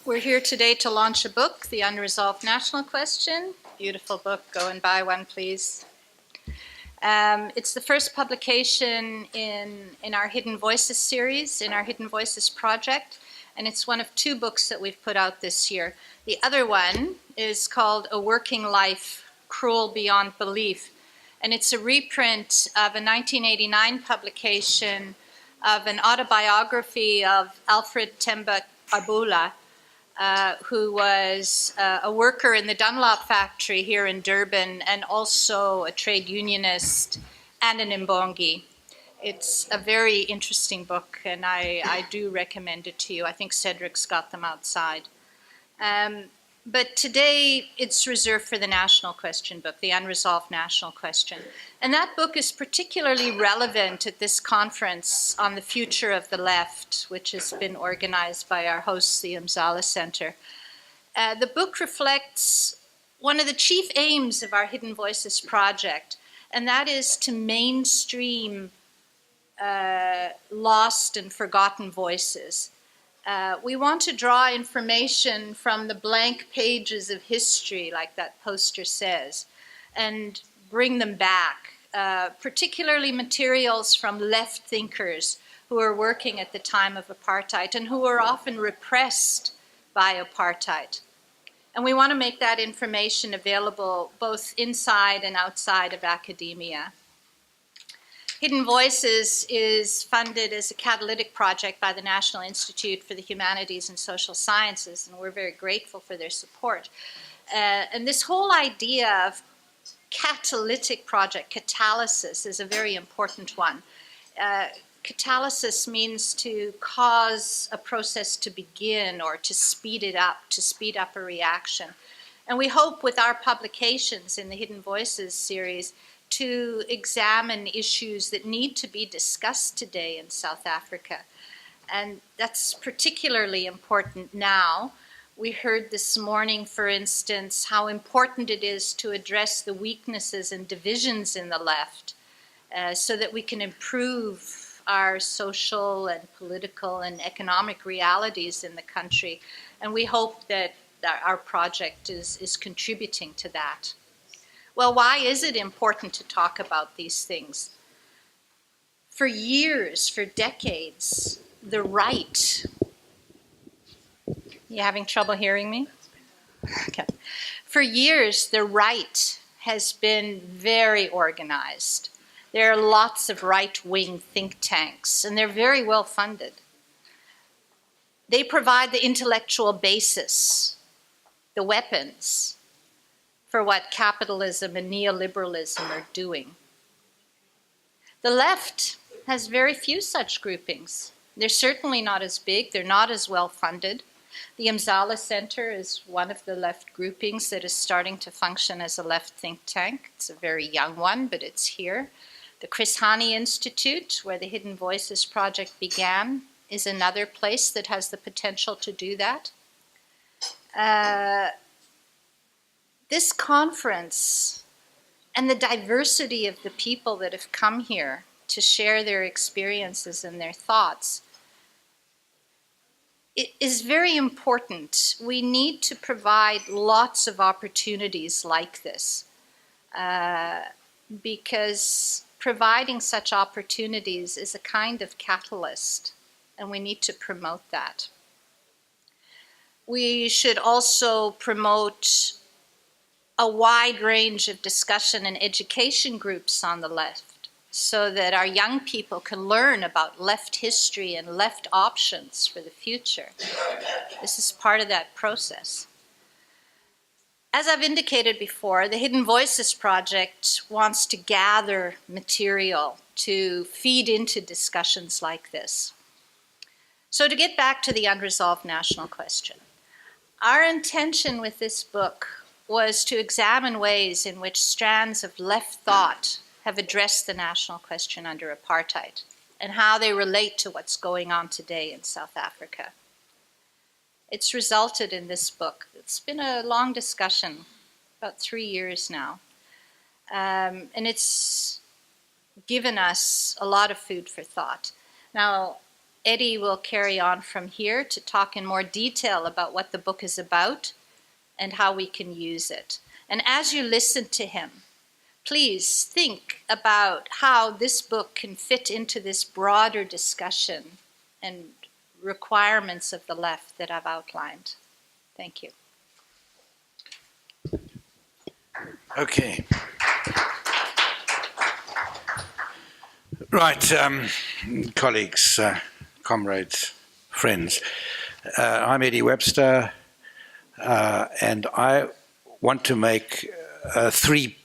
We're here today to launch a book, The Unresolved National Question. Beautiful book. Go and buy one, please. It's the first publication in our Hidden Voices series, in our Hidden Voices project, and it's one of two books that we've put out this year. The other one is called A Working Life, Cruel Beyond Belief, and it's a reprint of a 1989 publication of an autobiography of Alfred Temba Abula, who was a worker in the Dunlop factory here in Durban and also a trade unionist and an Mbongi. It's a very interesting book, and I do recommend it to you. I think Cedric's got them outside. But today it's reserved for the National Question book, the Unresolved National Question. And that book is particularly relevant at this conference on the future of the left, which has been organized by our hosts, the Mzala Centre. The book reflects one of the chief aims of our Hidden Voices project, and that is to mainstream lost and forgotten voices. We want to draw information from the blank pages of history, like that poster says, and bring them back, particularly materials from left thinkers who were working at the time of apartheid and who were often repressed by apartheid. And we want to make that information available both inside and outside of academia. Hidden Voices is funded as a catalytic project by the National Institute for the Humanities and Social Sciences, and we're very grateful for their support. And this whole idea of catalytic project, catalysis, is a very important one. Catalysis means to cause a process to begin or to speed it up, to speed up a reaction. And we hope with our publications in the Hidden Voices series to examine issues that need to be discussed today in South Africa. And that's particularly important now. We heard this morning, for instance, how important it is to address the weaknesses and divisions in the left so that we can improve our social and political and economic realities in the country. And we hope that our project is contributing to that. Well, why is it important to talk about these things? For years, for decades, the right... You having trouble hearing me? Okay. For years, the right has been very organized. There are lots of right-wing think tanks, and they're very well funded. They provide the intellectual basis, the weapons, for what capitalism and neoliberalism are doing. The left has very few such groupings. They're certainly not as big, they're not as well funded. The Mzala Centre is one of the left groupings that is starting to function as a left think tank. It's a very young one, but it's here. The Chris Hani Institute, where the Hidden Voices project began, is another place that has the potential to do that. This conference and the diversity of the people that have come here to share their experiences and their thoughts, it is very important. We need to provide lots of opportunities like this because providing such opportunities is a kind of catalyst, and we need to promote that. We should also promote a wide range of discussion and education groups on the left so that our young people can learn about left history and left options for the future. This is part of that process. As I've indicated before, the Hidden Voices project wants to gather material to feed into discussions like this. So to get back to the Unresolved National Question, our intention with this book was to examine ways in which strands of left thought have addressed the national question under apartheid and how they relate to what's going on today in South Africa. It's resulted in this book. It's been a long discussion, about 3 years now, and it's given us a lot of food for thought. Now, Eddie will carry on from here to talk in more detail about what the book is about and how we can use it. And as you listen to him, please think about how this book can fit into this broader discussion and requirements of the left that I've outlined. Thank you. Okay. Right, colleagues, comrades, friends. I'm Eddie Webster, and I want to make 3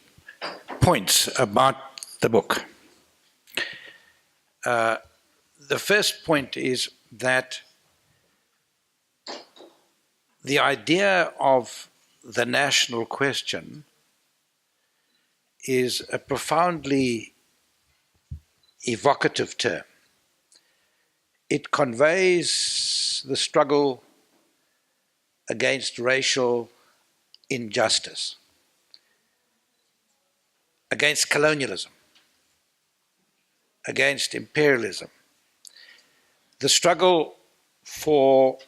points about the book. The first point is that the idea of the national question is a profoundly evocative term. It conveys the struggle against racial injustice, against colonialism, against imperialism, the struggle for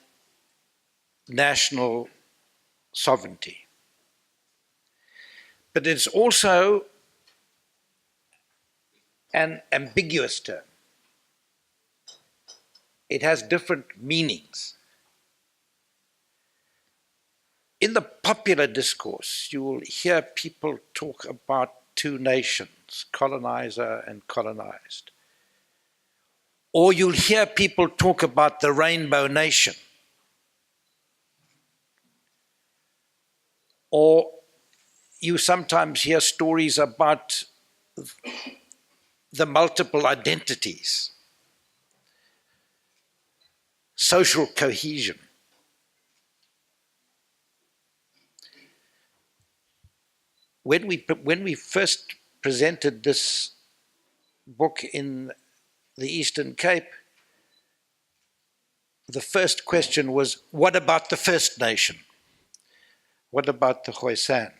national sovereignty. But it's also an ambiguous term. It has different meanings. In the popular discourse, you will hear people talk about 2 nations, colonizer and colonized. Or you'll hear people talk about the rainbow nation. Or you sometimes hear stories about the multiple identities, social cohesion. When we first presented this book in the Eastern Cape, the first question was, what about the First Nation? What about the Khoisan?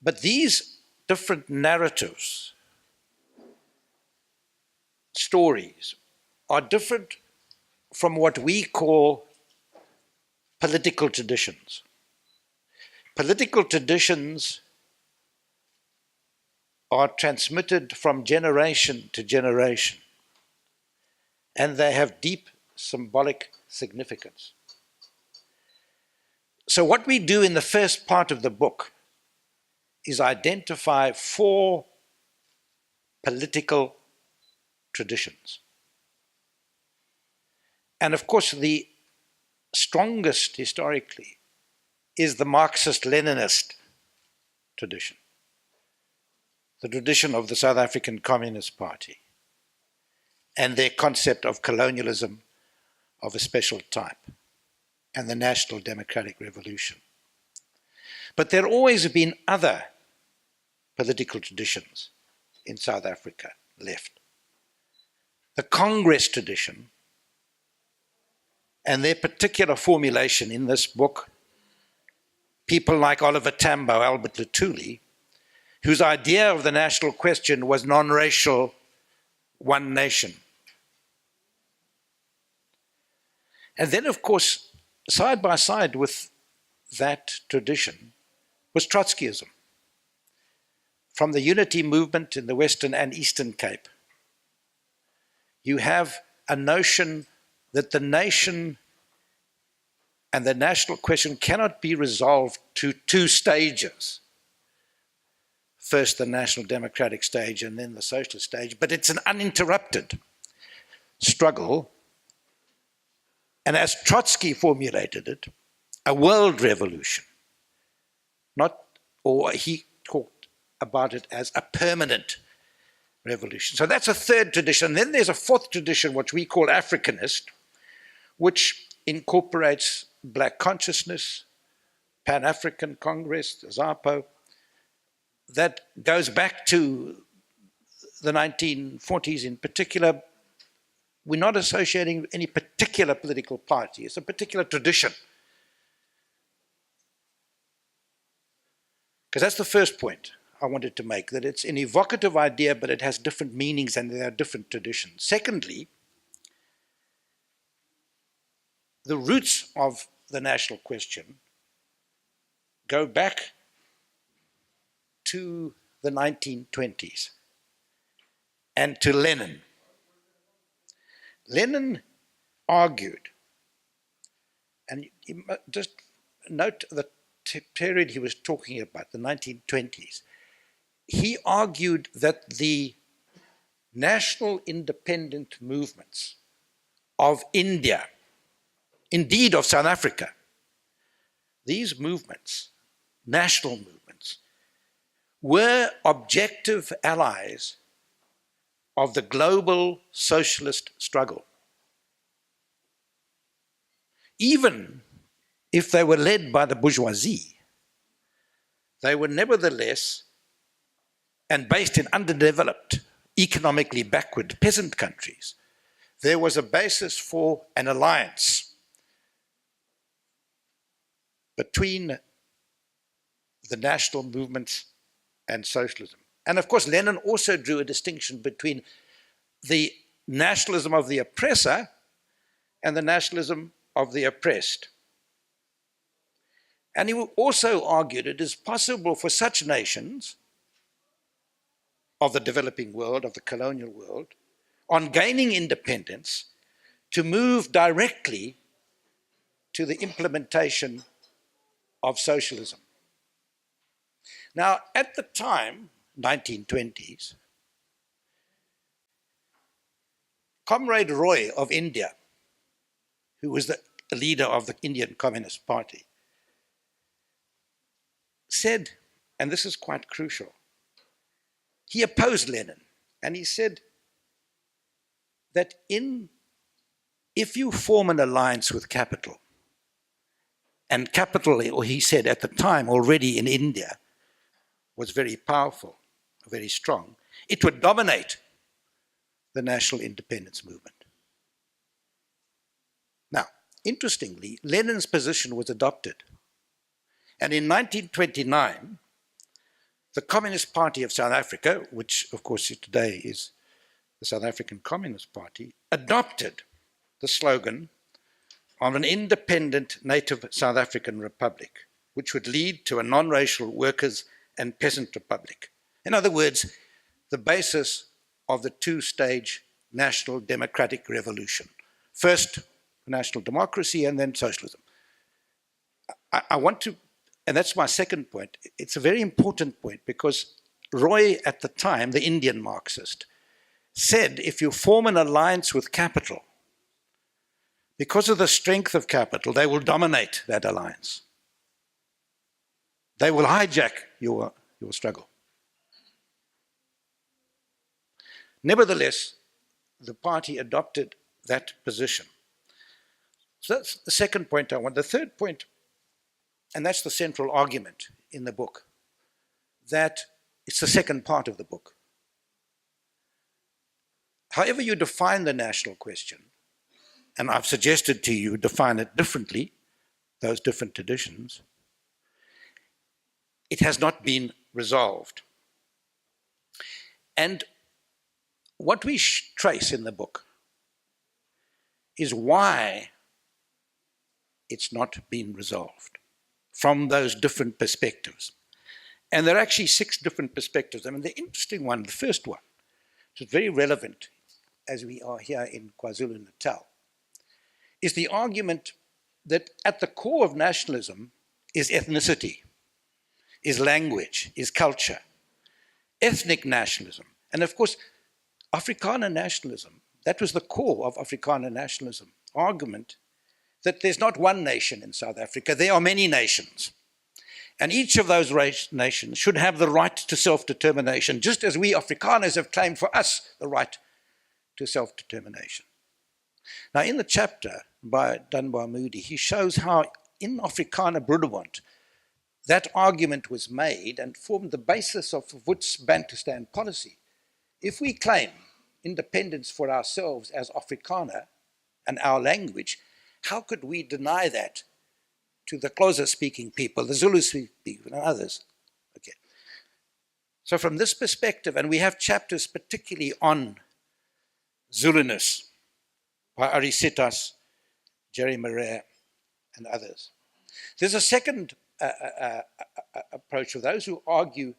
But these different narratives, stories, are different from what we call political traditions. Political traditions are transmitted from generation to generation, and they have deep symbolic significance. So what we do in the first part of the book is identify 4 political traditions. And of course, the strongest historically is the Marxist-Leninist tradition, the tradition of the South African Communist Party, and their concept of colonialism of a special type, and the National Democratic Revolution. But there have always been other political traditions in South Africa left. The Congress tradition, and their particular formulation in this book, people like Oliver Tambo, Albert Luthuli, whose idea of the national question was non-racial, one nation. And then, of course, side by side with that tradition was Trotskyism. From the unity movement in the Western and Eastern Cape, you have a notion that the nation and the national question cannot be resolved to 2 stages. First the national democratic stage and then the socialist stage, but it's an uninterrupted struggle. And as Trotsky formulated it, a world revolution, he talked about it as a permanent revolution. So that's a third tradition. Then there's a 4th tradition, which we call Africanist, which incorporates black consciousness, Pan-African Congress, the ZAPO, that goes back to the 1940s in particular. We're not associating any particular political party. It's a particular tradition. Because that's the first point I wanted to make, that it's an evocative idea, but it has different meanings and there are different traditions. Secondly, the roots of the national question go back to the 1920s and to Lenin. Lenin argued, and you just note the period he was talking about, the 1920s. He argued that the national independent movements of India, indeed of South Africa, these movements, national movements, were objective allies of the global socialist struggle. Even if they were led by the bourgeoisie, they were nevertheless, and based in underdeveloped, economically backward peasant countries, there was a basis for an alliance between the national movements and socialism. And of course, Lenin also drew a distinction between the nationalism of the oppressor and the nationalism of the oppressed. And he also argued it is possible for such nations of the developing world, of the colonial world, on gaining independence, to move directly to the implementation of socialism. Now, at the time, 1920s, Comrade Roy of India, who was the leader of the Indian Communist Party, said, and this is quite crucial, he opposed Lenin, and he said that if you form an alliance with capital, and capital, or he said at the time already in India, was very powerful, very strong, it would dominate the national independence movement. Now, interestingly, Lenin's position was adopted. And in 1929, the Communist Party of South Africa, which of course today is the South African Communist Party, adopted the slogan of an independent native South African republic, which would lead to a non-racial workers' and peasant republic. In other words, the basis of the two-stage national democratic revolution. First, national democracy and then socialism. I want to, and that's my second point, it's a very important point because Roy at the time, the Indian Marxist, said if you form an alliance with capital, because of the strength of capital, they will dominate that alliance. They will hijack your struggle. Nevertheless, the party adopted that position. So that's the second point I want. The third point, and that's the central argument in the book, that it's the second part of the book. However you define the national question, and I've suggested to you define it differently, those different traditions, it has not been resolved. And what we trace in the book is why it's not been resolved from those different perspectives. And there are actually 6 different perspectives. I mean, the interesting one, the first one, which is very relevant as we are here in KwaZulu-Natal, is the argument that at the core of nationalism is ethnicity, is language, is culture, ethnic nationalism. And of course, Afrikaner nationalism, that was the core of Afrikaner nationalism, argument that there's not one nation in South Africa, there are many nations. And each of those nations should have the right to self-determination, just as we Afrikaners have claimed for us the right to self-determination. Now, in the chapter by Dunbar Moody, he shows how in Afrikaner Broederbond, that argument was made and formed the basis of Woods' Bantustan policy. If we claim independence for ourselves as Afrikaner and our language, how could we deny that to the Xhosa-speaking people, the Zulu-speaking people, and others? Okay. So from this perspective, and we have chapters particularly on Zuluness by Arisitas, Jerry Marais, and others. There's a second approach of those who argue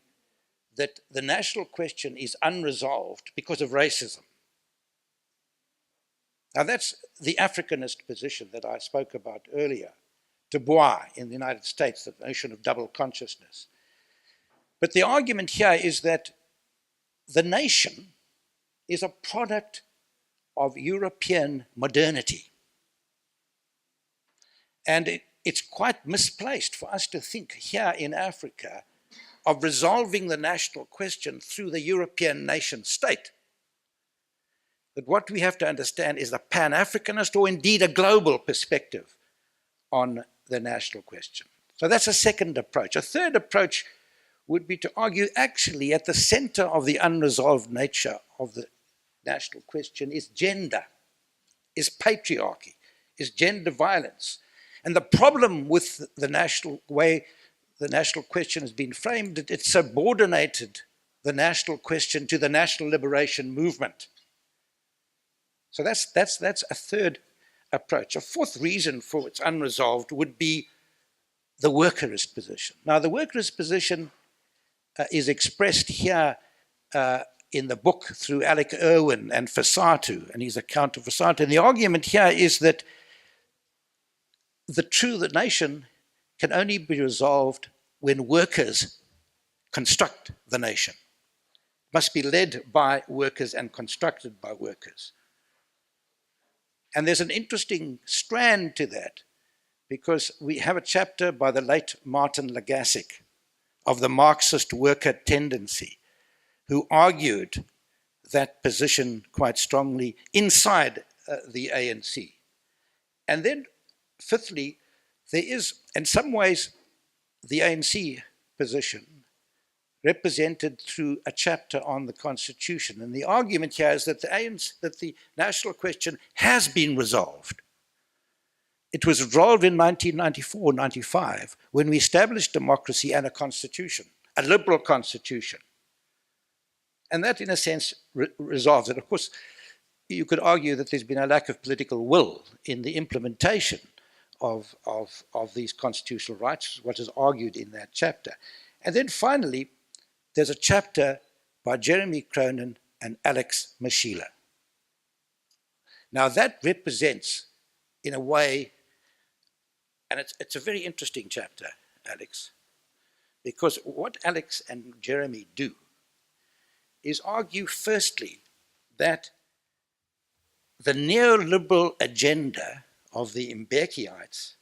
that the national question is unresolved because of racism. Now that's the Africanist position that I spoke about earlier, Du Bois in the United States, the notion of double consciousness. But the argument here is that the nation is a product of European modernity. And it's quite misplaced for us to think here in Africa of resolving the national question through the European nation state. That what we have to understand is a Pan-Africanist or indeed a global perspective on the national question. So that's a second approach. A third approach would be to argue actually at the center of the unresolved nature of the national question is gender, is patriarchy, is gender violence. And the problem with the national way the national question has been framed, that it subordinated the national question to the national liberation movement. So that's a third approach. A fourth reason for its unresolved would be the workerist position. Now, the workerist position is expressed here in the book through Alec Irwin and Fasatu, and his account of Fasatu. And the argument here is that the nation can only be resolved when workers construct the nation. It must be led by workers and constructed by workers. And there's an interesting strand to that, because we have a chapter by the late Martin Lagassic of the Marxist worker tendency, who argued that position quite strongly inside the ANC. And then, fifthly, there is, in some ways, the ANC position represented through a chapter on the Constitution. And the argument here is that the national question has been resolved. It was resolved in 1994-95 when we established democracy and a constitution, a liberal constitution. And that, in a sense, resolves it. Of course, you could argue that there's been a lack of political will in the implementation of these constitutional rights, what is argued in that chapter. And then finally, there's a chapter by Jeremy Cronin and Alex Mashila. Now that represents, in a way, and it's a very interesting chapter, Alex, because what Alex and Jeremy do is argue, firstly, that the neoliberal agenda of the Mbekiites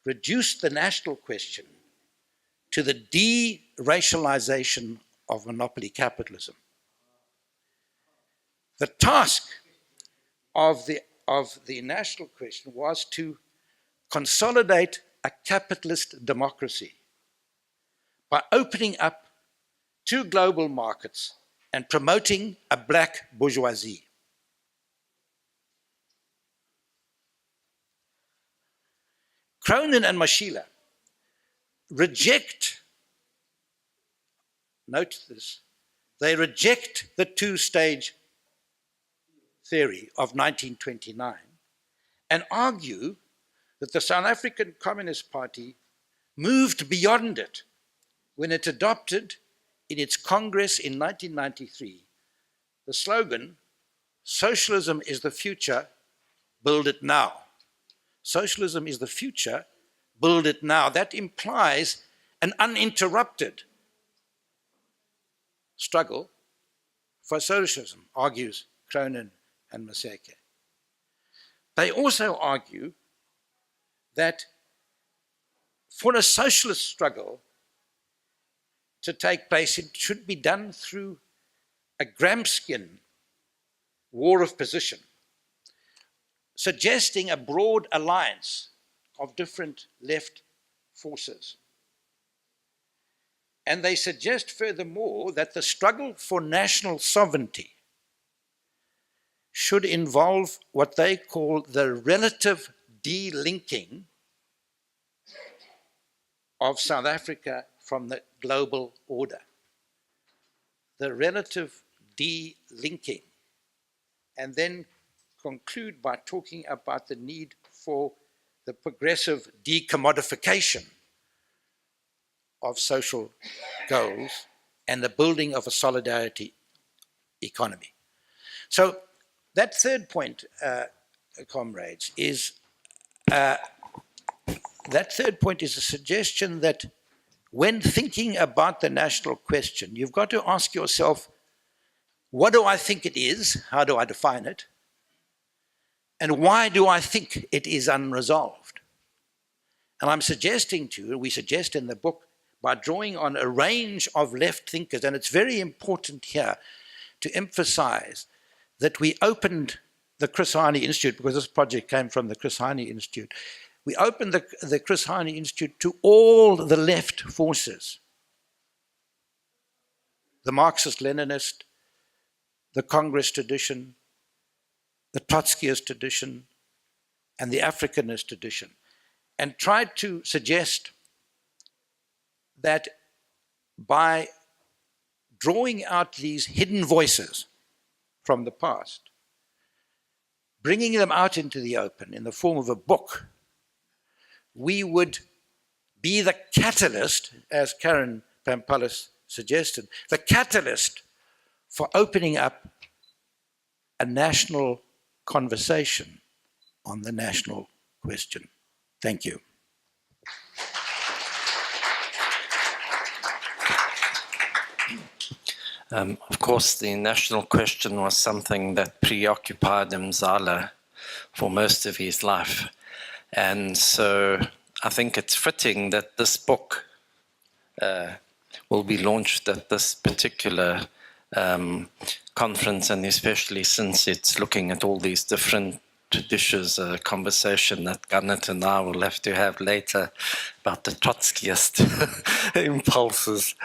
reduced the national question to the de-racialization of monopoly capitalism. The task of the national question was to consolidate a capitalist democracy by opening up to global markets and promoting a black bourgeoisie. Cronin and Mashila reject, note this, they reject the two-stage theory of 1929 and argue that the South African Communist Party moved beyond it when it adopted in its Congress in 1993 the slogan, "Socialism is the future, build it now." Socialism is the future, build it now. That implies an uninterrupted struggle for socialism, argues Cronin and Maseke. They also argue that for a socialist struggle to take place, it should be done through a Gramscian war of position, suggesting a broad alliance of different left forces. And they suggest furthermore that the struggle for national sovereignty should involve what they call the relative delinking of South Africa from the global order. the relative de-linking, and then conclude by talking about the need for the progressive decommodification of social goals and the building of a solidarity economy. So that third point, comrades, is a suggestion that when thinking about the national question, you've got to ask yourself, what do I think it is? How do I define it? And why do I think it is unresolved? And I'm suggesting to you, we suggest in the book, by drawing on a range of left thinkers, and it's very important here to emphasize that we opened the Chris Hani Institute, because this project came from the Chris Hani Institute. We opened the Chris Hani Institute to all the left forces, the Marxist-Leninist, the Congress tradition, the Trotskyist tradition, and the Africanist tradition, and tried to suggest that by drawing out these hidden voices from the past, bringing them out into the open in the form of a book, we would be the catalyst, as Karin Pampallis suggested, the catalyst for opening up a national conversation on the national question. Thank you. Of course, the national question was something that preoccupied Mzala for most of his life. And so I think it's fitting that this book will be launched at this particular conference, and especially since it's looking at all these different traditions, a conversation that Garnet and I will have to have later about the Trotskyist impulses.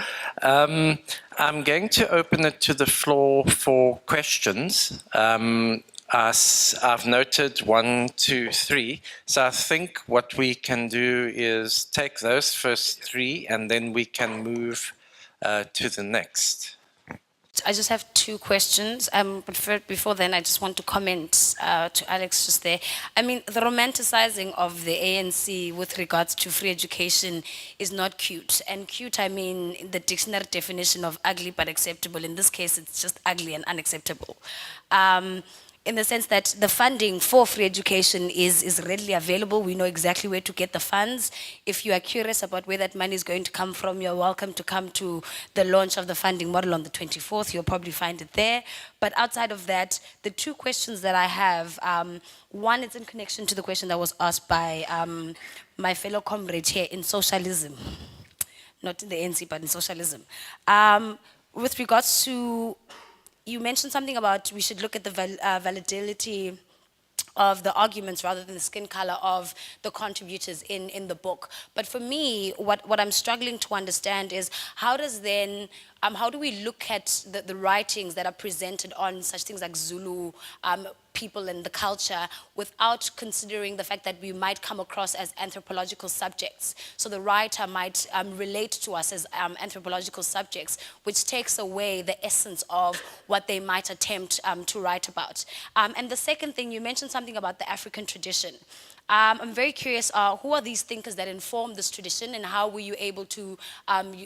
I'm going to open it to the floor for questions. I've noted 1, 2, 3. So I think what we can do is take those first 3 and then we can move to the next. I just have 2 questions, but before then I just want to comment to Alex just there. I mean, the romanticizing of the ANC with regards to free education is not cute. And cute, I mean, the dictionary definition of ugly but acceptable. In this case, it's just ugly and unacceptable. In the sense that the funding for free education is readily available. We know exactly where to get the funds. If you are curious about where that money is going to come from, you're welcome to come to the launch of the funding model on the 24th. You'll probably find it there. But outside of that, the 2 questions that I have, one is in connection to the question that was asked by my fellow comrade here in socialism. Not in the ANC, but in socialism. With regards to, you mentioned something about we should look at the validity of the arguments rather than the skin color of the contributors in the book. But for me, what I'm struggling to understand is how does then, how do we look at the writings that are presented on such things like Zulu people and the culture without considering the fact that we might come across as anthropological subjects. So the writer might relate to us as anthropological subjects, which takes away the essence of what they might attempt to write about. And the second thing, you mentioned something about the African tradition. I'm very curious, who are these thinkers that inform this tradition, and how were you able to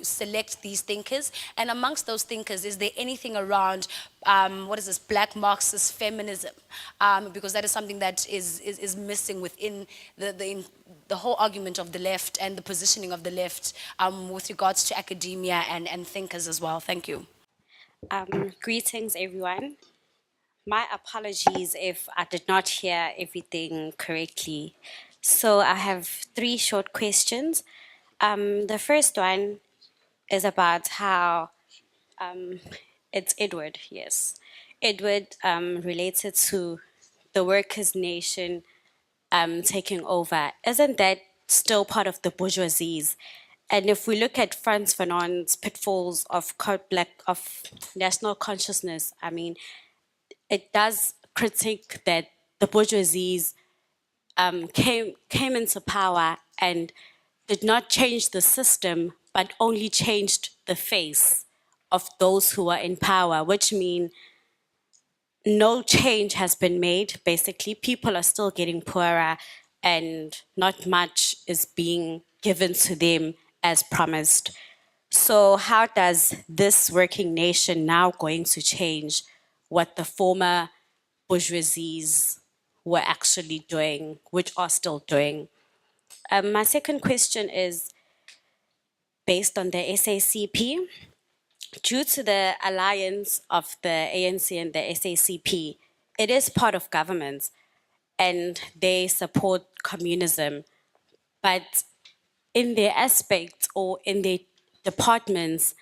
select these thinkers? And amongst those thinkers, is there anything around, what is this, Black Marxist feminism? Because that is something that is missing within the whole argument of the left and the positioning of the left with regards to academia and thinkers as well. Thank you. Greetings, everyone. My apologies if I did not hear everything correctly. So I have 3 short questions. The first one is about how it's Edward, yes. Edward related to the workers' nation taking over. Isn't that still part of the bourgeoisie? And if we look at Frantz Fanon's pitfalls of national consciousness, I mean, it does critique that the bourgeoisie came into power and did not change the system, but only changed the face of those who are in power, which mean no change has been made. Basically, people are still getting poorer and not much is being given to them as promised. So how does this working nation now going to change what the former bourgeoisies were actually doing, which are still doing? My second question is based on the SACP. Due to the alliance of the ANC and the SACP, it is part of government and they support communism. But in their aspects or in their departments,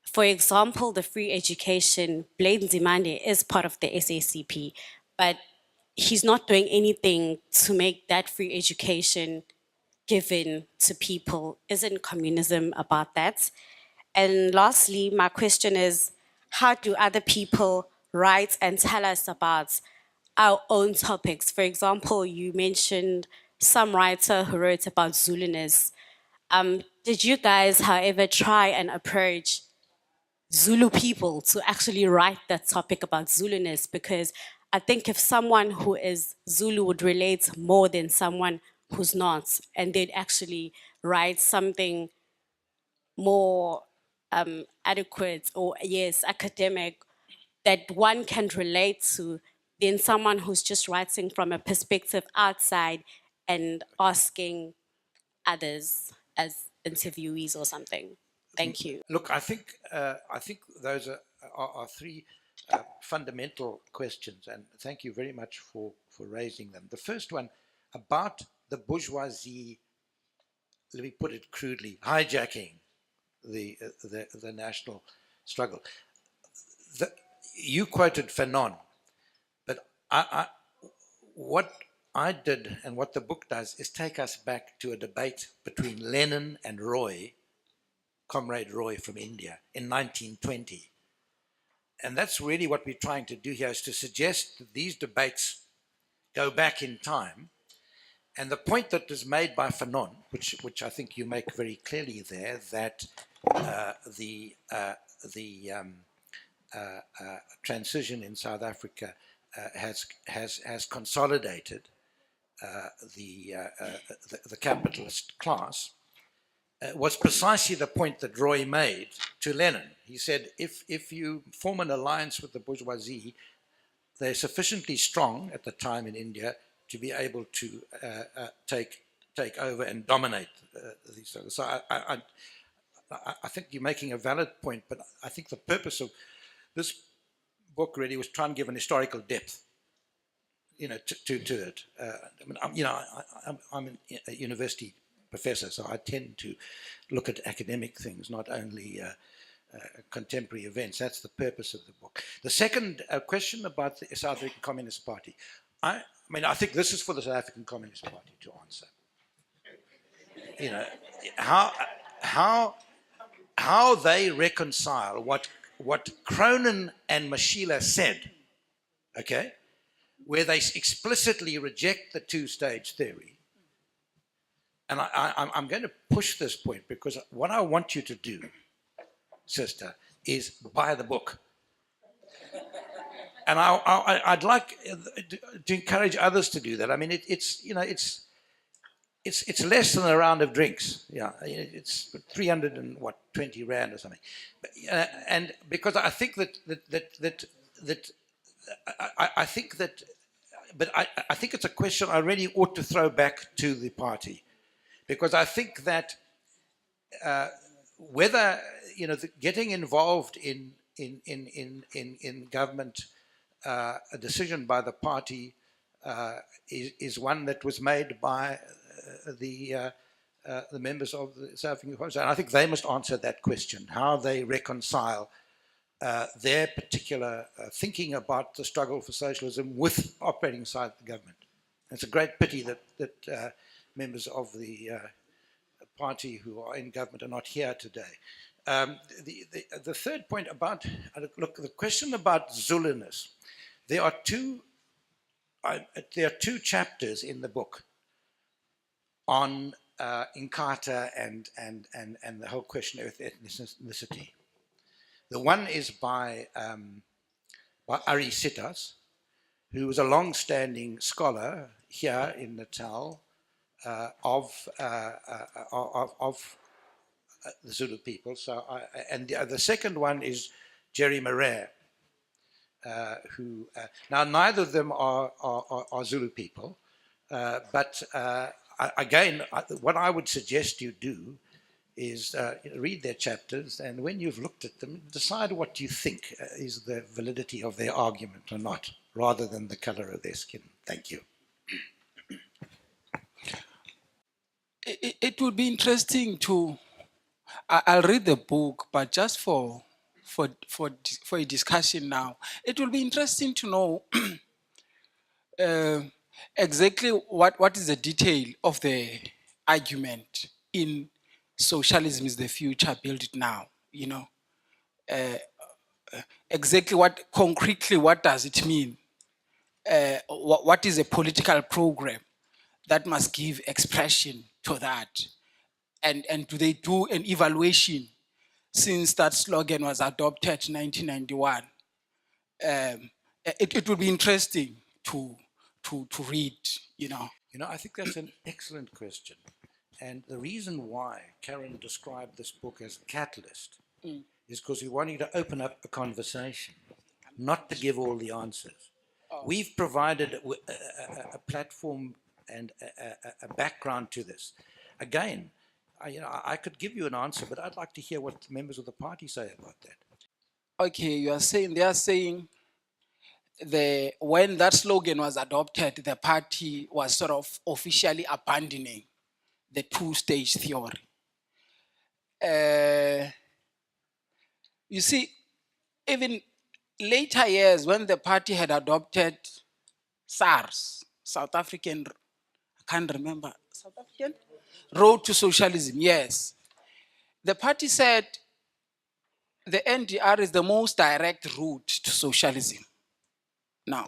for example, the free education, Blade Nzimande is part of the SACP, but he's not doing anything to make that free education given to people. Isn't communism about that? And lastly, my question is, how do other people write and tell us about our own topics? For example, you mentioned some writer who wrote about Zuluness. Did you guys, however, try and approach Zulu people to actually write that topic about Zuluness? Because I think if someone who is Zulu would relate more than someone who's not, and they'd actually write something more adequate or, yes, academic that one can relate to than someone who's just writing from a perspective outside and asking others as interviewees or something. Thank you. Look, I think those are three fundamental questions, and thank you very much for raising them. The first one about the bourgeoisie, let me put it crudely, hijacking the national struggle. You quoted Fanon, but what I did and what the book does is take us back to a debate between Lenin and Roy, Comrade Roy from India, in 1920. And that's really what we're trying to do here, is to suggest that these debates go back in time. And the point that was made by Fanon, which I think you make very clearly there, that the transition in South Africa has consolidated the capitalist class, was precisely the point that Roy made to Lenin. He said, if you form an alliance with the bourgeoisie, they're sufficiently strong at the time in India to be able to take over and dominate these things. So I think you're making a valid point, but I think the purpose of this book really was trying to give an historical depth, to it. I'm a university professor, so I tend to look at academic things, not only contemporary events. That's the purpose of the book. The second question about the South African Communist Party. I think this is for the South African Communist Party to answer. How they reconcile what Cronin and Mashila said, okay, where they explicitly reject the two-stage theory. And I'm going to push this point, because what I want you to do, sister, is buy the book. And I'd like to encourage others to do that. I mean, it's less than a round of drinks. Yeah, it's 320 rand or something. And because I think I think it's a question I really ought to throw back to the party, because I think that whether getting involved in government, a decision by the party is one that was made by the members of the South African Congress, and I think they must answer that question: how they reconcile their particular thinking about the struggle for socialism with operating inside the government. And it's a great pity that members of the party who are in government are not here today. The third point about, the question about Zuluness. There are two chapters in the book on Inkatha and the whole question of ethnicity. The one is by Ari Sitas, who was a long-standing scholar here in Natal of the Zulu people. So, and the second one is Jerry Marais, who now neither of them are Zulu people, but again, what I would suggest you do is read their chapters, and when you've looked at them, decide what you think is the validity of their argument or not, rather than the color of their skin. Thank you. It would be interesting to. I'll read the book, but just for a discussion now, it will be interesting to know exactly what is the detail of the argument in Socialism is the Future, Build It Now. You know, exactly concretely what does it mean? What is a political program that must give expression to that? And do they do an evaluation since that slogan was adopted in 1991? It would be interesting to read, you know. You know, I think that's an excellent question. And the reason why Karen described this book as a catalyst is because we want you to open up a conversation, not to give all the answers. We've provided a platform and a background to this. Again, I could give you an answer, but I'd like to hear what members of the party say about that. Okay, they are saying when that slogan was adopted, the party was sort of officially abandoning the two-stage theory. You see, even later years, when the party had adopted SARS, South African, I can't remember, South African? Road to Socialism, yes. The party said the NDR is the most direct route to socialism. Now,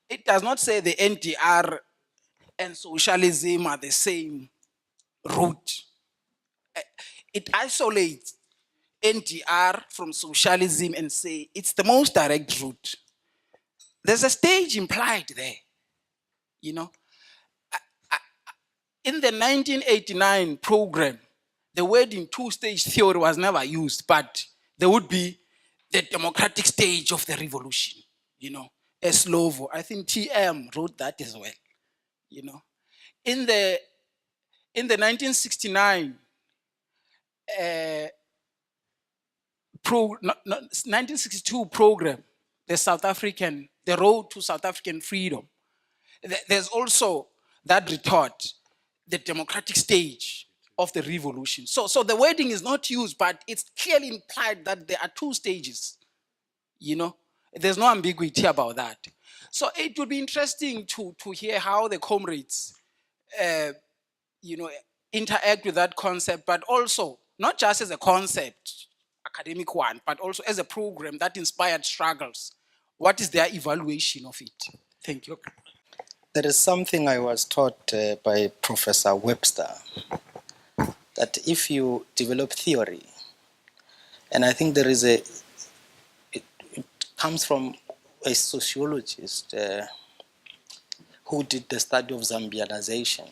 it does not say the NDR and socialism are the same route. It isolates NDR from socialism and say it's the most direct route. There's a stage implied there, you know. In the 1989 program, the word in two-stage theory was never used, but there would be the democratic stage of the revolution, you know. Slovo, I think TM wrote that as well, you know. In the 1969 1962 program, the road to South African freedom, there's also that retort, the democratic stage of the revolution. So the wording is not used, but it's clearly implied that there are two stages, you know. There's no ambiguity about that. So it would be interesting to hear how the comrades, you know, interact with that concept, but also not just as a concept, academic one, but also as a program that inspired struggles. What is their evaluation of it? Thank you. There is something I was taught by Professor Webster, that if you develop theory, and I think there is it comes from a sociologist who did the study of Zambianization.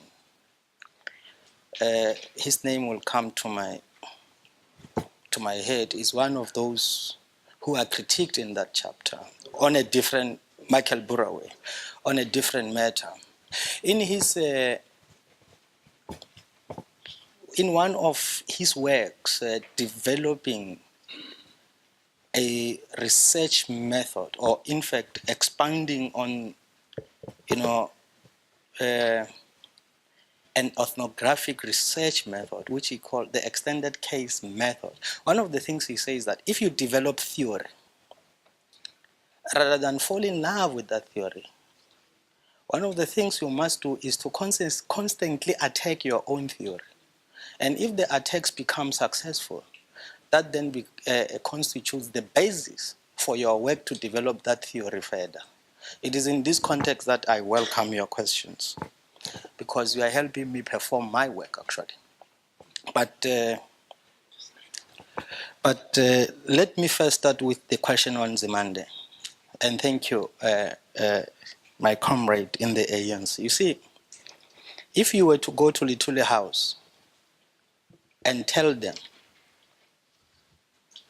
His name will come to my head. Is one of those who are critiqued in that chapter on a different, Michael Burawe, on a different matter. In his in one of his works, developing a research method, or in fact expanding on, you know, an ethnographic research method, which he called the extended case method. One of the things he says that if you develop theory, rather than fall in love with that theory, one of the things you must do is to constantly attack your own theory. And if the attacks become successful, that then constitutes the basis for your work to develop that theory further. It is in this context that I welcome your questions, because you are helping me perform my work, actually. But But let me first start with the question on Zimande. And thank you, my comrade in the ANC. You see, if you were to go to Litule House and tell them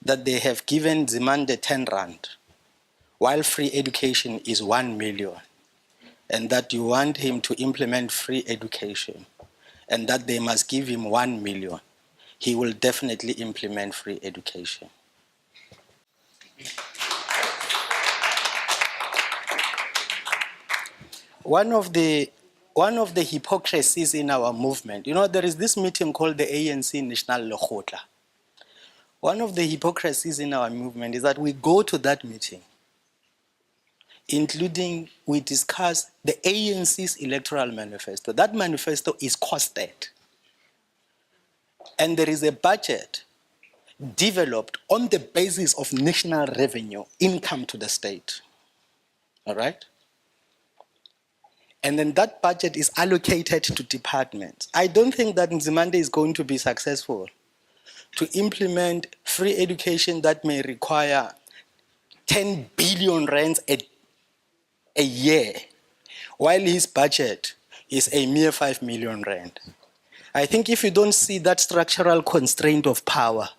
that they have given Zimande 10 rand, while free education is 1 million, and that you want him to implement free education, and that they must give him 1 million, he will definitely implement free education. One of the hypocrisies in our movement, you know, there is this meeting called the ANC National Lekgotla. One of the hypocrisies in our movement is that we go to that meeting, including we discuss the ANC's electoral manifesto. That manifesto is costed. And there is a budget developed on the basis of national revenue, income to the state. All right? And then that budget is allocated to departments. I don't think that Nzimande is going to be successful to implement free education that may require 10 billion rands a year, while his budget is a mere 5 million rand. I think if you don't see that structural constraint of power,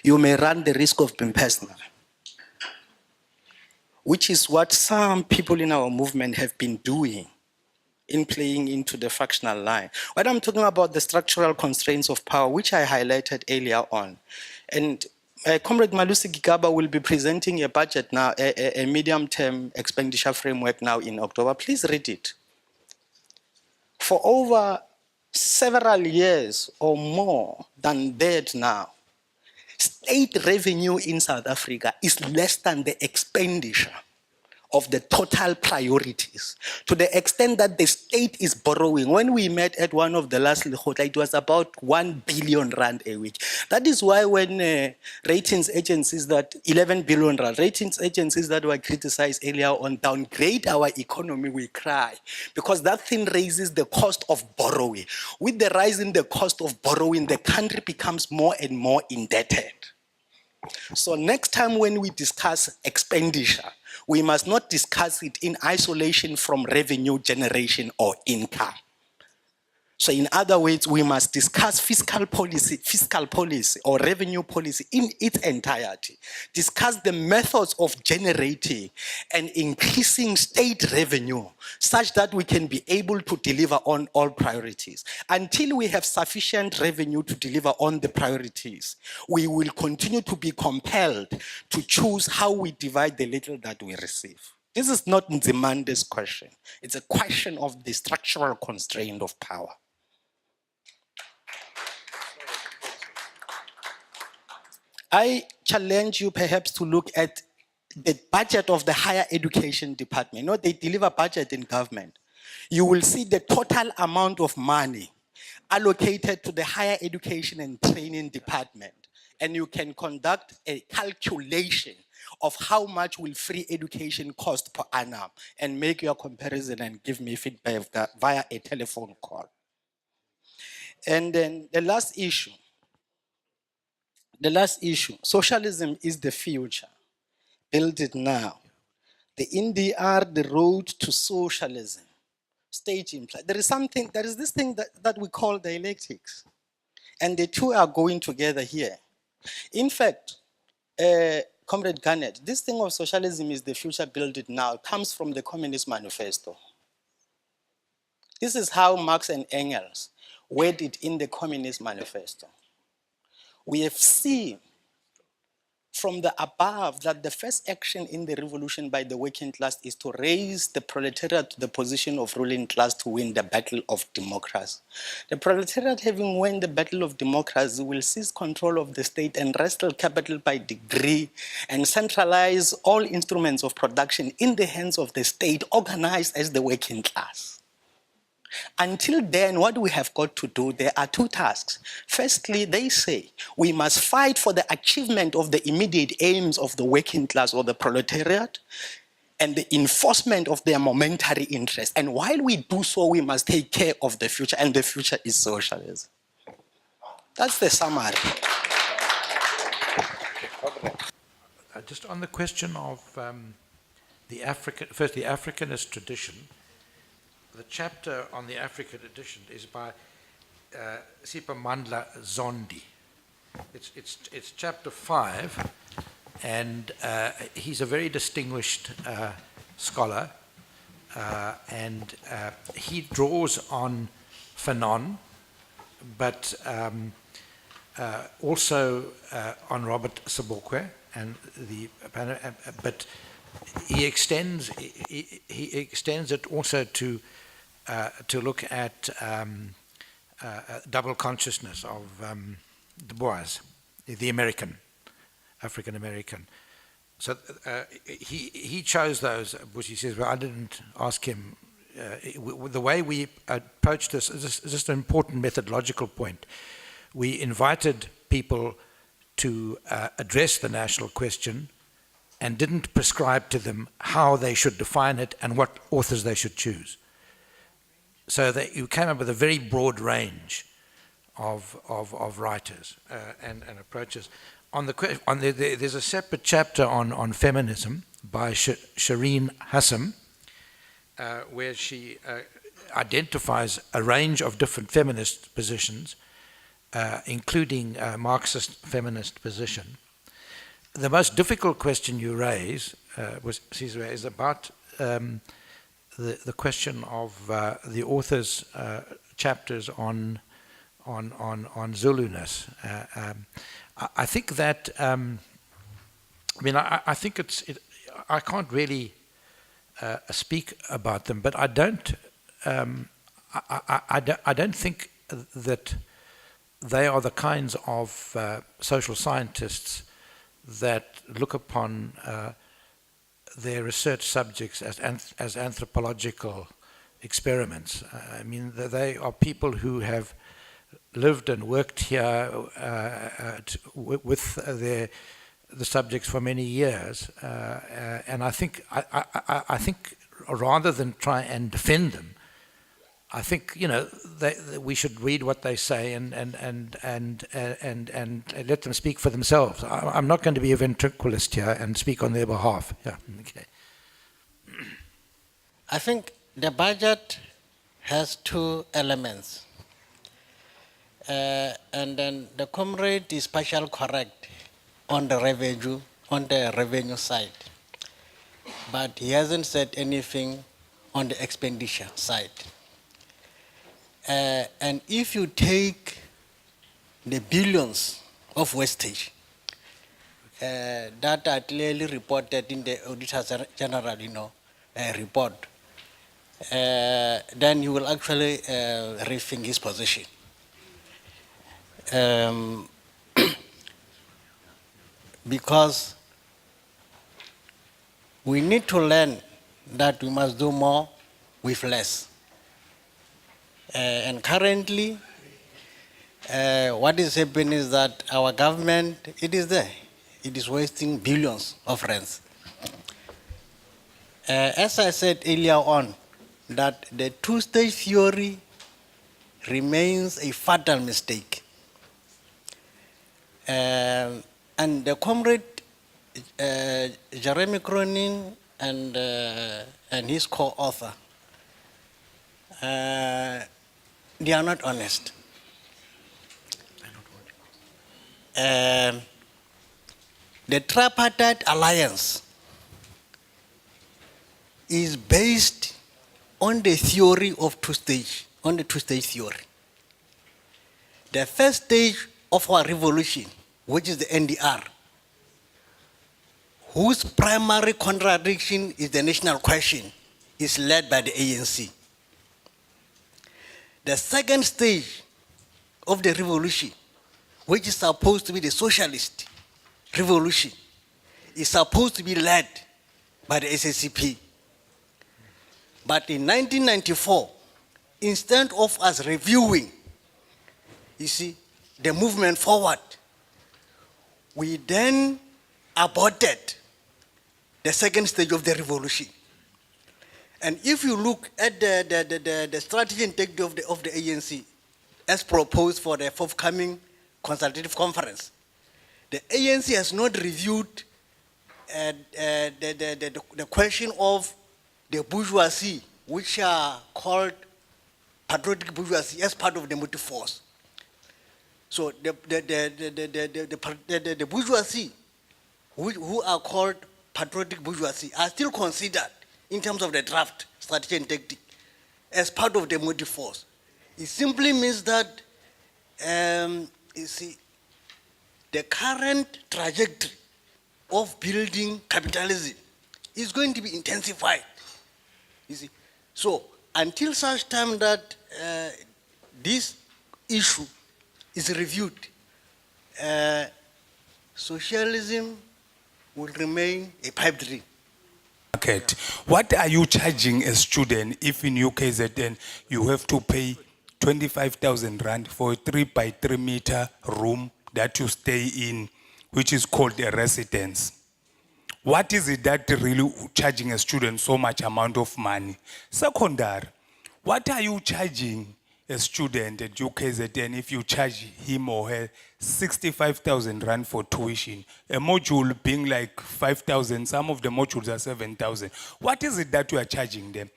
you may run the risk of being personal, which is what some people in our movement have been doing in playing into the fractional line. When I'm talking about the structural constraints of power, which I highlighted earlier on, and Comrade Malusi Gigaba will be presenting a budget now, a medium-term expenditure framework now in October. Please read it. For over several years or more than that now, state revenue in South Africa is less than the expenditure of the total priorities, to the extent that the state is borrowing. When we met at one of the last Lekgotla, it was about 1 billion rand a week. That is why when ratings agencies that 11 billion rand, ratings agencies that were criticized earlier on downgrade our economy, we cry, because that thing raises the cost of borrowing. With the rise in the cost of borrowing, the country becomes more and more indebted. So next time when we discuss expenditure, we must not discuss it in isolation from revenue generation or income. So in other words, we must discuss fiscal policy or revenue policy in its entirety. Discuss the methods of generating and increasing state revenue such that we can be able to deliver on all priorities. Until we have sufficient revenue to deliver on the priorities, we will continue to be compelled to choose how we divide the little that we receive. This is not Nzimande's question. It's a question of the structural constraint of power. I challenge you perhaps to look at the budget of the higher education department. You know, they deliver budget in government. You will see the total amount of money allocated to the higher education and training department. And you can conduct a calculation of how much will free education cost per annum and make your comparison and give me feedback via a telephone call. And then the last issue, socialism is the future. Build it now. The NDR, the road to socialism. Stage implied. There is this thing that we call dialectics. And the two are going together here. In fact, Comrade Garnett, this thing of socialism is the future, build it now, comes from the Communist Manifesto. This is how Marx and Engels word it in the Communist Manifesto. We have seen from the above that the first action in the revolution by the working class is to raise the proletariat to the position of ruling class to win the battle of democracy. The proletariat, having won the battle of democracy, will seize control of the state and wrestle capital by degree and centralize all instruments of production in the hands of the state, organized as the working class. Until then, what we have got to do, there are two tasks. Firstly, they say we must fight for the achievement of the immediate aims of the working class or the proletariat and the enforcement of their momentary interests. And while we do so, we must take care of the future, and the future is socialism. That's the summary. just on the question of the Africanist tradition, the chapter on the African tradition is by Mzala Zondi. It's chapter 5, and he's a very distinguished scholar, and he draws on Fanon, but also on Robert Sobukwe, and but he extends it also to look at double consciousness of Du Bois, the African American. So he chose those, which he says, well, I didn't ask him. The way we approached this is just an important methodological point. We invited people to address the national question and didn't prescribe to them how they should define it and what authors they should choose. So that you came up with a very broad range of writers and approaches. There's a separate chapter on feminism by Shireen Hassam, where she identifies a range of different feminist positions, including a Marxist feminist position. The most difficult question you raise, Cesar, is about the question of the author's chapters on Zuluness. I think that I think I can't really speak about them, but I don't think that they are the kinds of social scientists that look upon their research subjects as anthropological experiments. I mean, they are people who have lived and worked here with the subjects for many years, and I think rather than try and defend them, I think we should read what they say and let them speak for themselves. I'm not going to be a ventriloquist here and speak on their behalf. Yeah. Okay. I think the budget has two elements. And then the comrade is partially correct on the revenue side, but he hasn't said anything on the expenditure side. And if you take the billions of wastage that are clearly reported in the Auditor General, report, then you will actually rethink his position. Because we need to learn that we must do more with less. And currently, what is happening is that our government, it is wasting billions of rands. As I said earlier on, that the two-stage theory remains a fatal mistake. And the comrade Jeremy Cronin and his co-author, they are not honest. The tripartite alliance is based on the theory of two-stage, on the two-stage theory. The first stage of our revolution, which is the NDR, whose primary contradiction is the national question, is led by the ANC. The second stage of the revolution, which is supposed to be the socialist revolution, is supposed to be led by the SSCP. But in 1994, instead of us reviewing, the movement forward, we then aborted the second stage of the revolution. And if you look at the strategy and tactics of the ANC as proposed for the forthcoming consultative conference, the ANC has not reviewed the question of the bourgeoisie, which are called patriotic bourgeoisie, as part of the motive force. So the bourgeoisie, who are called patriotic bourgeoisie, are still considered in terms of the draft strategy and tactic as part of the motive force. It simply means that, you see, the current trajectory of building capitalism is going to be intensified. You see, so until such time that this issue is reviewed, socialism will remain a pipe dream. Market. What are you charging a student if in UKZN you have to pay 25,000 rand for a 3x3 meter room that you stay in, which is called a residence? What is it that really charging a student so much amount of money? Secondary, what are you charging a student at UKZN if you charge him or her 65,000 rand for tuition? A module being like 5,000, some of the modules are 7,000. What is it that you are charging them?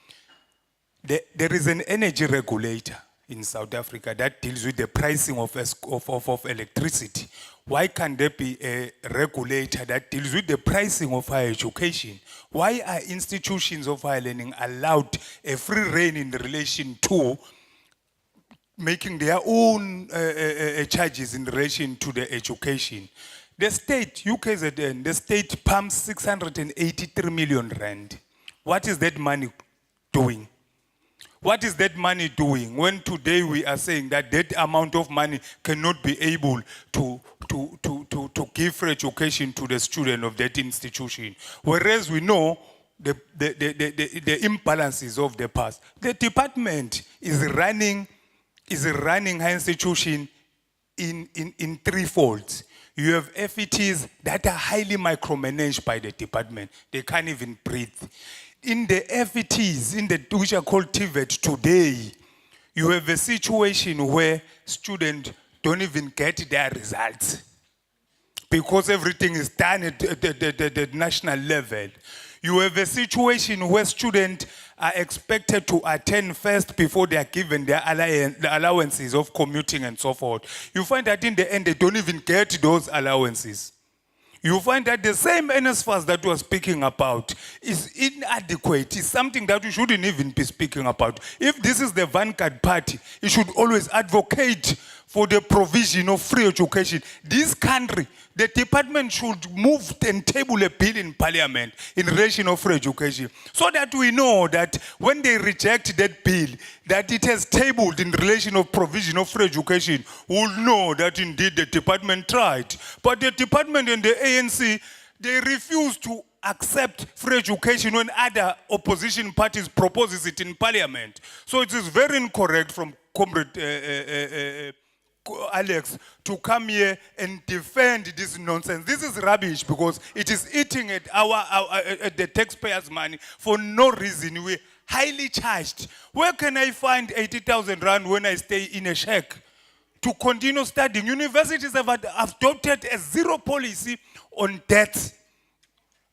There is an energy regulator in South Africa that deals with the pricing of electricity. Why can't there be a regulator that deals with the pricing of higher education? Why are institutions of higher learning allowed a free rein in relation to making their own charges in relation to the education? The state, UKZN, the state pumps 683 million rand. What is that money doing? What is that money doing when today we are saying that that amount of money cannot be able to give free education to the student of that institution? Whereas we know the imbalances of the past. The department is running higher institution in three folds. You have FETs that are highly micromanaged by the department. They can't even breathe. In the FETs, which are called TVET today, you have a situation where students don't even get their results because everything is done at the national level. You have a situation where students are expected to attend first before they are given their allowances of commuting and so forth. You find that in the end, they don't even get those allowances. You find that the same NSFAS that we are speaking about is inadequate. It's something that we shouldn't even be speaking about. If this is the vanguard party, it should always advocate for the provision of free education. This country, the department should move and table a bill in parliament in relation of free education, so that we know that when they reject that bill, that it has tabled in relation of provision of free education, we'll know that indeed the department tried. But the department and the ANC, they refuse to accept free education when other opposition parties proposes it in parliament. So it is very incorrect from Comrade Alex to come here and defend this nonsense. This is rubbish because it is eating at at the taxpayers' money for no reason. We're highly charged. Where can I find 80,000 rand when I stay in a shack to continue studying? Universities have adopted a zero policy on debt.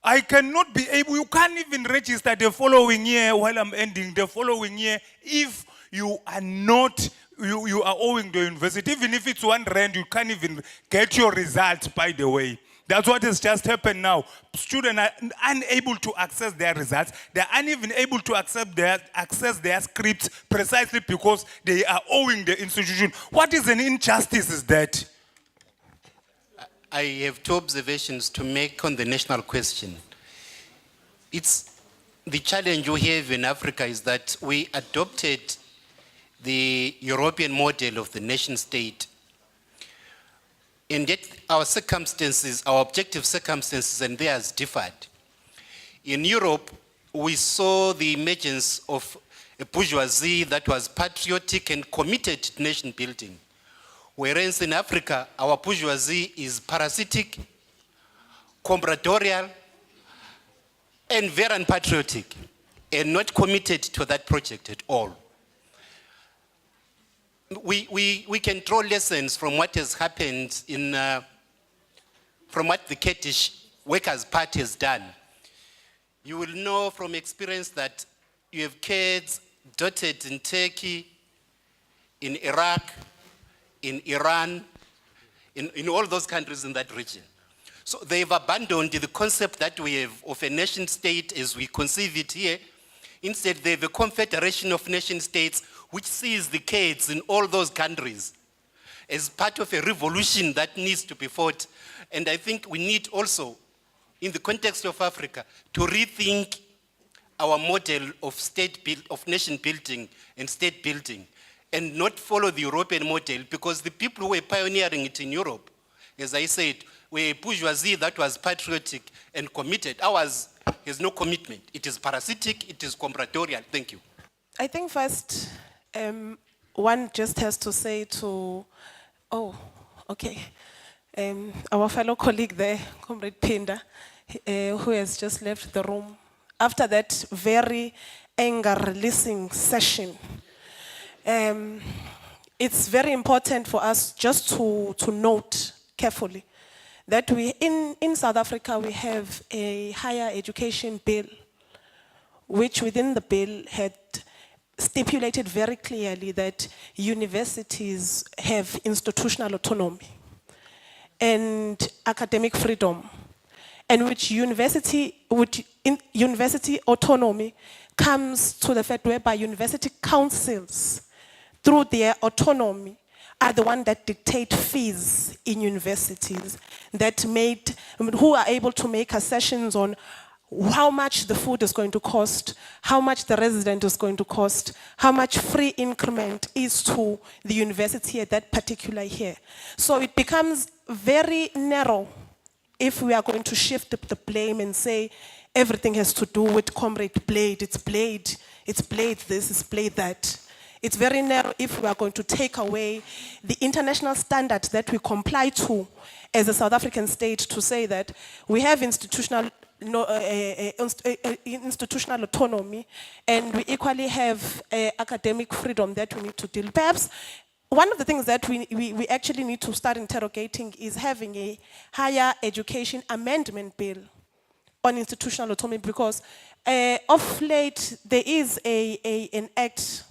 I cannot be able, you can't even register the following year while I'm ending the following year if you are not, you are owing the university. Even if it's 1 rand, you can't even get your results, by the way. That's what has just happened now. Students are unable to access their results. They are unable able to access their scripts precisely because they are owing the institution. What is an injustice is that? I have 2 observations to make on the national question. It's the challenge we have in Africa is that we adopted the European model of the nation state. And yet our circumstances, our objective circumstances and theirs differed. In Europe, we saw the emergence of a bourgeoisie that was patriotic and committed to nation building. Whereas in Africa, our bourgeoisie is parasitic, compradorial, and very unpatriotic, and not committed to that project at all. We can draw lessons from what has happened in, from what the Kurdish Workers' Party has done. You will know from experience that you have kids dotted in Turkey, in Iraq, in Iran, in all those countries in that region. So they've abandoned the concept that we have of a nation state as we conceive it here. Instead, they have a confederation of nation states which sees the kids in all those countries as part of a revolution that needs to be fought. And I think we need also, in the context of Africa, to rethink our model of of nation building and state building, and not follow the European model, because the people who were pioneering it in Europe, as I said, were a bourgeoisie that was patriotic and committed. Ours has no commitment. It is parasitic, it is compradorial. Thank you. I think first, one just has to say to, our fellow colleague there, Comrade Pinda, who has just left the room. After that very anger-releasing session, it's very important for us just to note carefully that in South Africa, we have a higher education bill, which within the bill had stipulated very clearly that universities have institutional autonomy and academic freedom, and which university autonomy comes to the fact whereby university councils, through their autonomy, are the ones that dictate fees in universities, who are able to make assertions on how much the food is going to cost, how much the resident is going to cost, how much free increment is to the university at that particular year. So it becomes very narrow if we are going to shift the blame and say everything has to do with Comrade Blade, it's Blade this, it's Blade that. It's very narrow if we are going to take away the international standards that we comply to as a South African state, to say that we have institutional autonomy and we equally have academic freedom that we need to deal. Perhaps one of the things that we actually need to start interrogating is having a higher education amendment bill on institutional autonomy, because of late there is an act.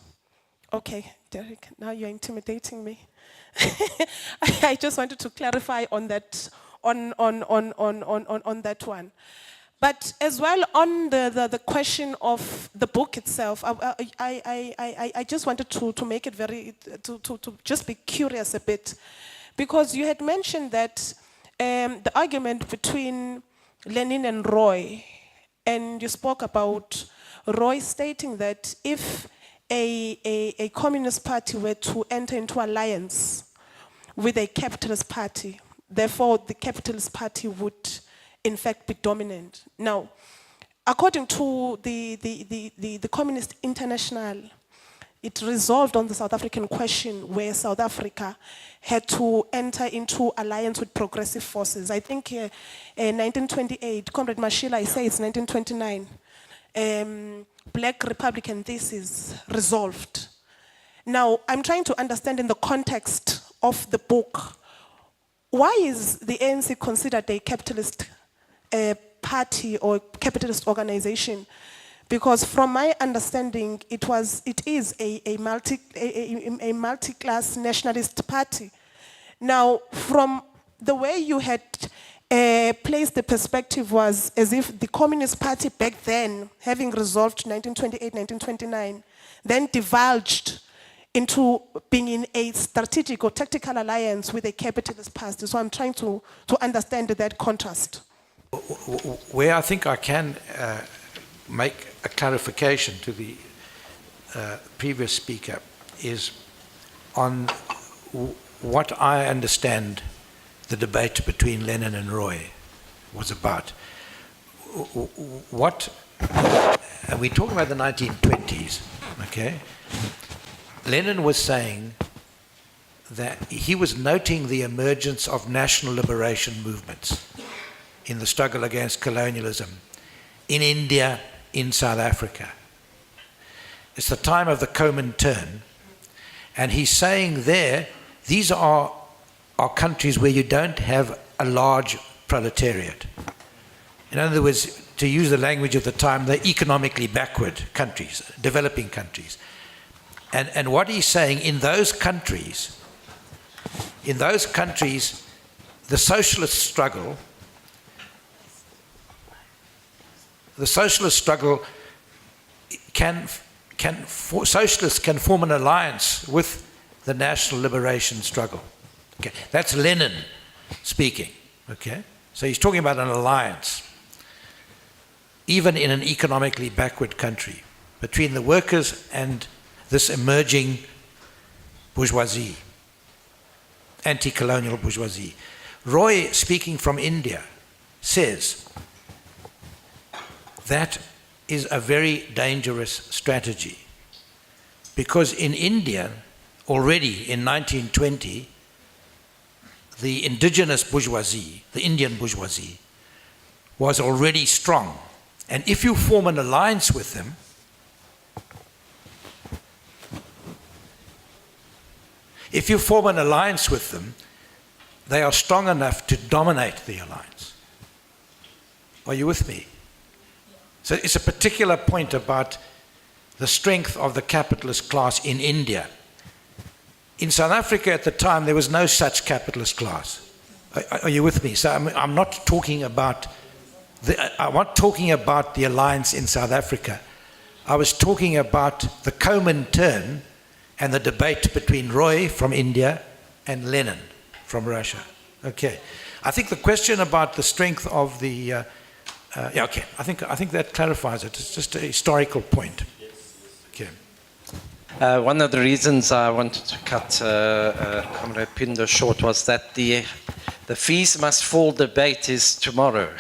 Okay, Derek, now you're intimidating me. I just wanted to clarify on that, on that one. But as well on the question of the book itself, I just wanted to make it to just be curious a bit, because you had mentioned that the argument between Lenin and Roy, and you spoke about Roy stating that if a communist party were to enter into alliance with a capitalist party, therefore the capitalist party would in fact be dominant. Now, according to the Communist International, it resolved on the South African question where South Africa had to enter into alliance with progressive forces. I think in 1928, Comrade Mashila, I say it's 1929, Black Republican thesis resolved. Now, I'm trying to understand in the context of the book, why is the ANC considered a capitalist party or capitalist organization? Because from my understanding, it is a multi-class nationalist party. Now, from the way you had placed the perspective was as if the Communist Party back then, having resolved 1928, 1929, then divulged into being in a strategic or tactical alliance with a capitalist party. So I'm trying to understand that contrast. Where I think I can make a clarification to the previous speaker is on what I understand the debate between Lenin and Roy was about. We're talking about the 1920s, okay? Lenin was saying that he was noting the emergence of national liberation movements in the struggle against colonialism in India, in South Africa. It's the time of the Comintern, and he's saying there, these are countries where you don't have a large proletariat. In other words, to use the language of the time, they're economically backward countries, developing countries. And what he's saying, in those countries, the socialist struggle socialists can form an alliance with the national liberation struggle. Okay, that's Lenin speaking. Okay, so he's talking about an alliance, even in an economically backward country, between the workers and this emerging bourgeoisie, anti-colonial bourgeoisie. Roy, speaking from India, says that is a very dangerous strategy, because in India, already in 1920, the indigenous bourgeoisie, the Indian bourgeoisie, was already strong. And if you form an alliance with them, they are strong enough to dominate the alliance. Are you with me? So it's a particular point about the strength of the capitalist class in India. In South Africa at the time, there was no such capitalist class. Are you with me? So I'm not talking about the alliance in South Africa. I was talking about the Comintern and the debate between Roy from India and Lenin from Russia. Okay. I think the question about the strength of the okay. I think that clarifies it. It's just a historical point. Okay. One of the reasons I wanted to cut Comrade Pindo short was that the fees must fall debate is tomorrow.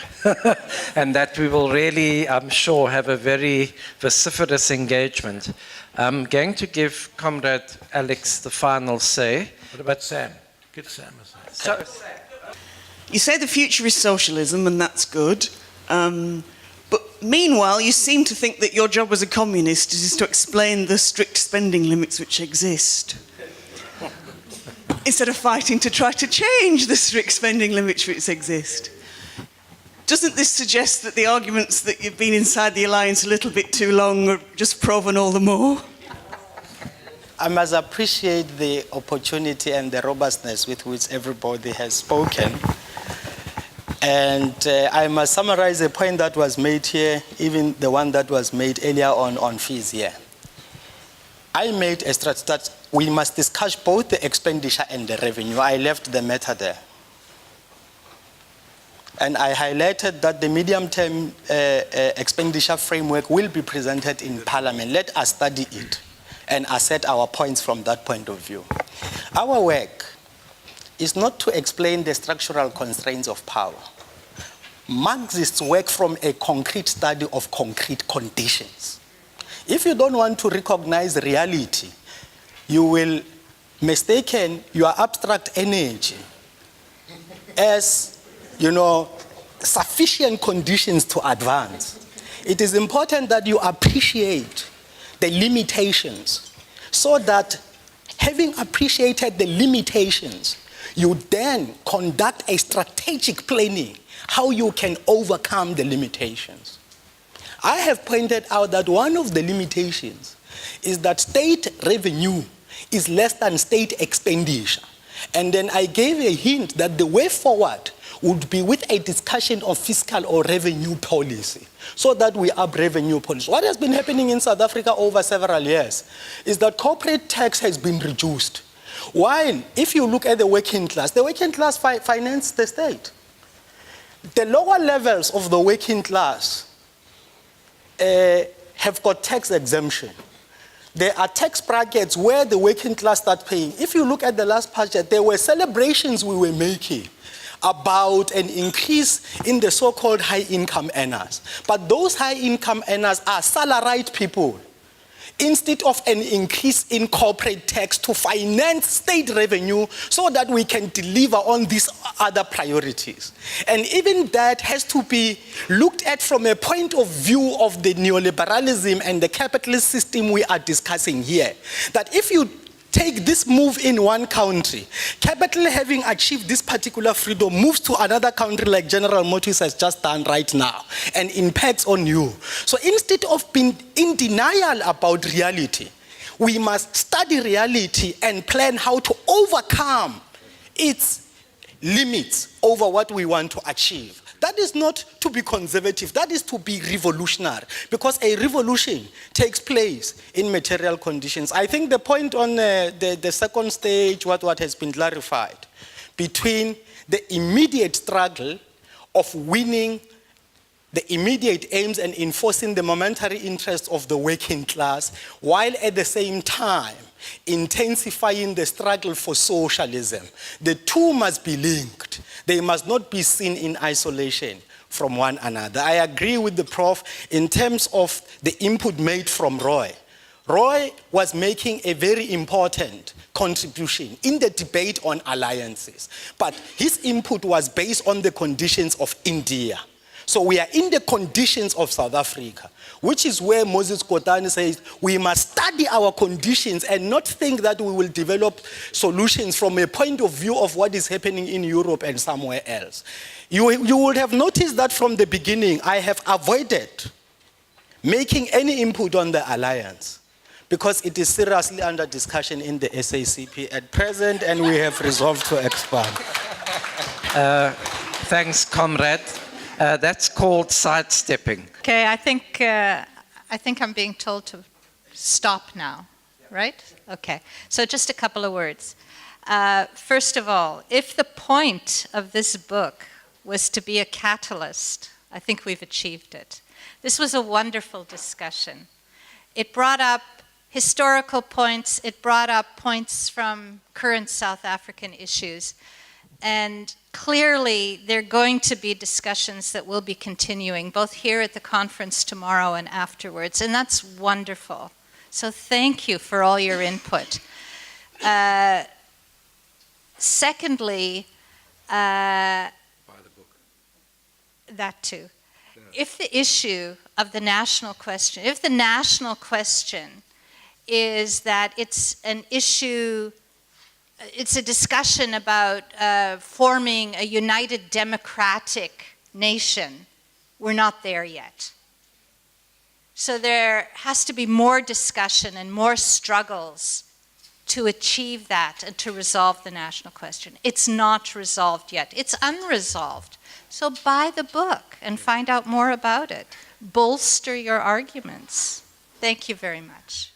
And that we will really, I'm sure, have a very vociferous engagement. I'm going to give Comrade Alex the final say. What about Sam? Get Sam aside. You say the future is socialism, and that's good. But meanwhile, you seem to think that your job as a communist is to explain the strict spending limits which exist, instead of fighting to try to change the strict spending limits which exist. Doesn't this suggest that the arguments that you've been inside the alliance a little bit too long are just proven all the more? I must appreciate the opportunity and the robustness with which everybody has spoken. And I must summarize a point that was made here, even the one that was made earlier on fees here. I made a strategy that we must discuss both the expenditure and the revenue. I left the matter there. And I highlighted that the medium-term expenditure framework will be presented in Parliament. Let us study it and assert our points from that point of view. Our work is not to explain the structural constraints of power. Marxists work from a concrete study of concrete conditions. If you don't want to recognize reality, you will mistaken your abstract energy as, sufficient conditions to advance. It is important that you appreciate the limitations, so that having appreciated the limitations, you then conduct a strategic planning how you can overcome the limitations. I have pointed out that one of the limitations is that state revenue is less than state expenditure. And then I gave a hint that the way forward would be with a discussion of fiscal or revenue policy, so that we up revenue policy. What has been happening in South Africa over several years is that corporate tax has been reduced. While if you look at the working class finance the state. The lower levels of the working class have got tax exemption. There are tax brackets where the working class start paying. If you look at the last budget, there were celebrations we were making about an increase in the so-called high-income earners. But those high-income earners are salaried people. Instead of an increase in corporate tax to finance state revenue so that we can deliver on these other priorities. And even that has to be looked at from a point of view of the neoliberalism and the capitalist system we are discussing here. That if you take this move in one country, capital having achieved this particular freedom moves to another country like General Motors has just done right now and impacts on you. So instead of being in denial about reality, we must study reality and plan how to overcome its limits over what we want to achieve. That is not to be conservative, that is to be revolutionary, because a revolution takes place in material conditions. I think the point on the second stage, what has been clarified, between the immediate struggle of winning the immediate aims and enforcing the momentary interests of the working class, while at the same time intensifying the struggle for socialism. The two must be linked. They must not be seen in isolation from one another. I agree with the Prof in terms of the input made from Roy. Roy was making a very important contribution in the debate on alliances, but his input was based on the conditions of India. So we are in the conditions of South Africa, which is where Moses Kotane says we must study our conditions and not think that we will develop solutions from a point of view of what is happening in Europe and somewhere else. You would have noticed that from the beginning, I have avoided making any input on the alliance because it is seriously under discussion in the SACP at present, and we have resolved to expand. Thanks, comrade. That's called sidestepping. Okay, I think I'm being told to stop now, right? Okay, so just a couple of words. First of all, if the point of this book was to be a catalyst, I think we've achieved it. This was a wonderful discussion. It brought up historical points, it brought up points from current South African issues, and clearly there are going to be discussions that will be continuing, both here at the conference tomorrow and afterwards, and that's wonderful. So thank you for all your input. Secondly, buy the book. That too. Yeah. If the issue of the national question, if the national question is that it's an issue, it's a discussion about forming a united democratic nation, we're not there yet. So there has to be more discussion and more struggles to achieve that and to resolve the national question. It's not resolved yet. It's unresolved. So buy the book and find out more about it. Bolster your arguments. Thank you very much.